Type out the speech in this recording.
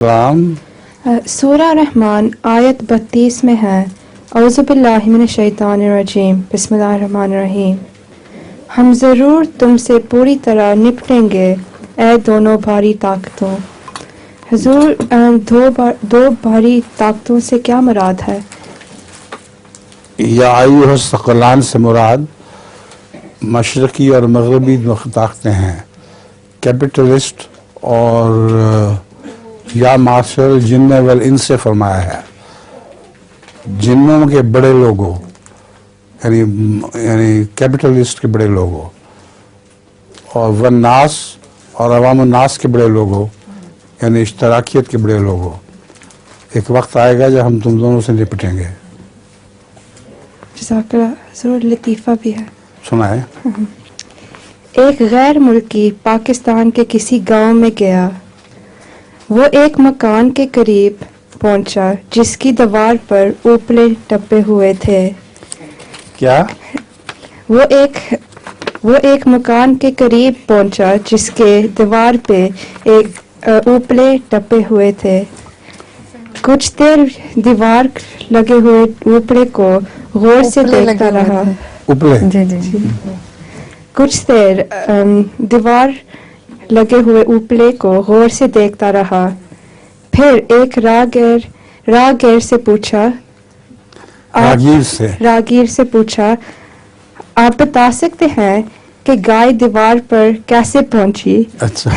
سورہ رحمان آیت 32 میں ہے، اعوذ باللہ من الشیطان الرجیم، بسم اللہ الرحمن الرحیم۔ ہم ضرور تم سے پوری طرح نپٹیں گے اے دونوں بھاری طاقتوں۔ حضور دو بھاری طاقتوں سے کیا مراد ہے؟ یا ایھا الثقلان سے مراد مشرقی اور مغربی طاقتیں ہیں، کیپٹلسٹ اور یا معاشر الجن والانس سے فرمایا ہے، جنوں کے بڑے لوگوں یعنی کیپٹلسٹ کے بڑے لوگوں، اور والناس اور عوام الناس کے بڑے لوگوں یعنی اشتراکیت کے بڑے لوگوں۔ ایک وقت آئے گا جب ہم تم دونوں سے نپٹیں گے۔ جزاک اللہ۔ حضور لطیفہ بھی ہے، سنائے۔ ایک غیر ملکی پاکستان کے کسی گاؤں میں گیا، وہ ایک مکان کے قریب پہنچا جس کی دیوار پر اوپلے ٹپے ہوئے تھے۔ کیا؟ وہ ایک مکان کے قریب پہنچا جس کے دیوار پہ ایک اوپلے ٹپے ہوئے تھے۔ کچھ دیر دیوار لگے ہوئے اوپلے کو غور سے دیکھتا رہا۔ کچھ دیر دیوار لگے ہوئے اوپلے کو غور سے دیکھتا رہا، پھر ایک راگیر سے پوچھا، آپ بتا سکتے ہیں کہ گائے دیوار پر کیسے پہنچی؟ اچھا